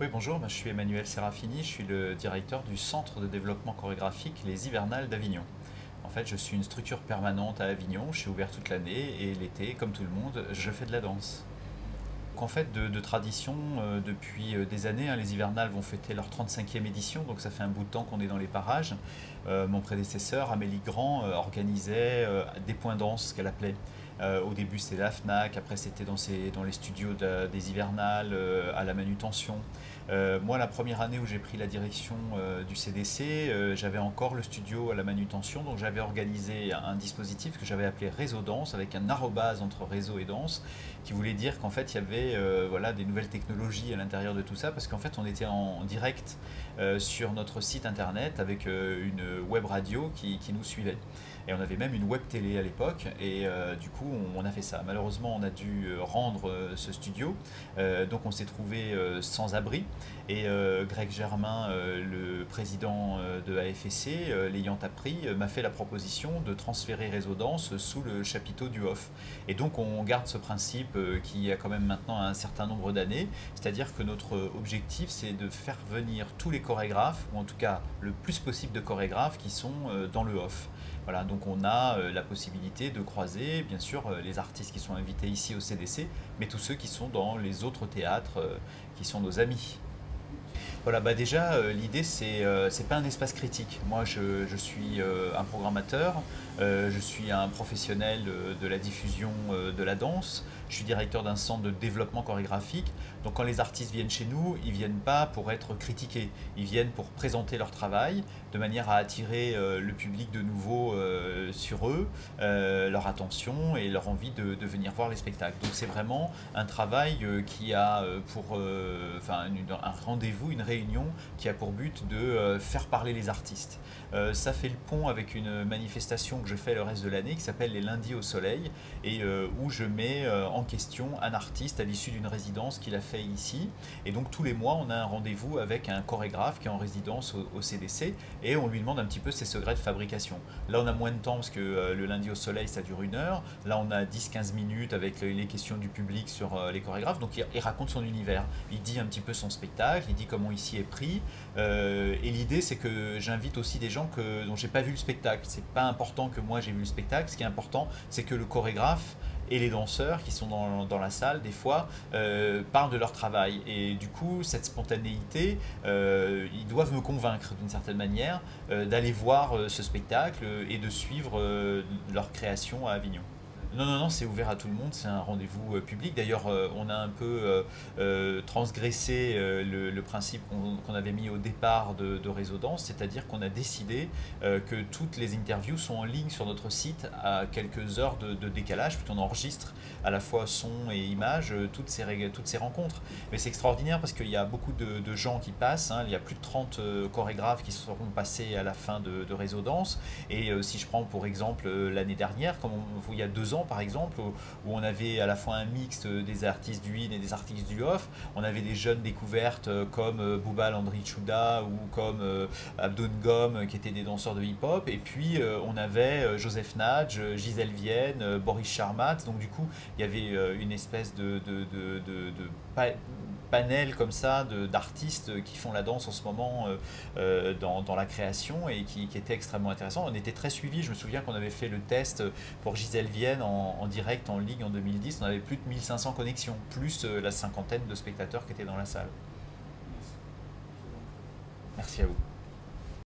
Oui, bonjour, je suis Emmanuel Serafini, je suis le directeur du Centre de développement chorégraphique Les Hivernales d'Avignon. En fait, je suis une structure permanente à Avignon, je suis ouvert toute l'année et l'été, comme tout le monde, je fais de la danse. Donc, en fait, de tradition, depuis des années, hein, les Hivernales vont fêter leur 35e édition, donc ça fait un bout de temps qu'on est dans les parages. Mon prédécesseur, Amélie Grand, organisait des points danse, ce qu'elle appelait. Au début, c'était la FNAC, après, c'était dans les studios des Hivernales, à la manutention. Moi, la première année où j'ai pris la direction du CDC, j'avais encore le studio à la manutention, donc j'avais organisé un dispositif que j'avais appelé Réseau Danse, avec un arrobase entre réseau et danse, qui voulait dire qu'en fait, il y avait voilà, des nouvelles technologies à l'intérieur de tout ça, parce qu'en fait, on était en direct sur notre site internet avec une web radio qui nous suivait. Et on avait même une web télé à l'époque, et du coup, on a fait ça. Malheureusement, on a dû rendre ce studio, donc on s'est trouvé sans abri. Et Greg Germain, le président de AFSC, l'ayant appris, m'a fait la proposition de transférer Réseau Danse sous le chapiteau du Off. Et donc on garde ce principe qui a quand même maintenant un certain nombre d'années, c'est-à-dire que notre objectif c'est de faire venir tous les chorégraphes, ou en tout cas le plus possible de chorégraphes qui sont dans le Off. Voilà, donc on a la possibilité de croiser, bien sûr, les artistes qui sont invités ici au CDC, mais tous ceux qui sont dans les autres théâtres qui sont nos amis. Voilà, bah déjà, l'idée, c'est pas un espace critique. Moi, je suis un programmateur, je suis un professionnel de la diffusion de la danse, je suis directeur d'un centre de développement chorégraphique. Donc, quand les artistes viennent chez nous, ils viennent pas pour être critiqués, ils viennent pour présenter leur travail de manière à attirer le public de nouveau sur eux, leur attention et leur envie de venir voir les spectacles. Donc, c'est vraiment un travail qui a un rendez-vous, une réunion qui a pour but de faire parler les artistes. Ça fait le pont avec une manifestation que je fais le reste de l'année qui s'appelle les lundis au soleil et où je mets en question un artiste à l'issue d'une résidence qu'il a fait ici. Et donc tous les mois, on a un rendez-vous avec un chorégraphe qui est en résidence au CDC et on lui demande un petit peu ses secrets de fabrication. Là, on a moins de temps parce que le lundi au soleil, ça dure 1 heure. Là, on a 10-15 minutes avec les questions du public sur les chorégraphes. Donc il raconte son univers. Il dit un petit peu son spectacle, il dit comment ici est pris. Et l'idée, c'est que j'invite aussi des gens dont j'ai pas vu le spectacle. C'est pas important que moi j'ai vu le spectacle. Ce qui est important, c'est que le chorégraphe et les danseurs qui sont dans la salle, des fois, parlent de leur travail. Et du coup, cette spontanéité, ils doivent me convaincre d'une certaine manière d'aller voir ce spectacle et de suivre leur création à Avignon. Non, non, non, c'est ouvert à tout le monde, c'est un rendez-vous public. D'ailleurs, on a un peu transgressé le principe qu'on avait mis au départ de Réseau Danse, c'est-à-dire qu'on a décidé que toutes les interviews sont en ligne sur notre site à quelques heures de décalage, puis on enregistre à la fois son et image toutes ces rencontres. Mais c'est extraordinaire parce qu'il y a beaucoup de gens qui passent, hein. Il y a plus de 30 chorégraphes qui seront passés à la fin de Réseau Danse. Et si je prends pour exemple l'année dernière, il y a 2 ans, par exemple, où on avait à la fois un mixte des artistes du in et des artistes du off. On avait des jeunes découvertes comme Bouba Landry Chouda ou comme Abdou Ngom qui étaient des danseurs de hip-hop. Et puis on avait Joseph Nadj, Gisèle Vienne, Boris Charmat. Donc du coup, il y avait une espèce panel comme ça d'artistes qui font la danse en ce moment dans la création et qui était extrêmement intéressant. On était très suivis. Je me souviens qu'on avait fait le test pour Gisèle Vienne en direct, en ligne en 2010. On avait plus de 1500 connexions, plus la cinquantaine de spectateurs qui étaient dans la salle. Merci à vous.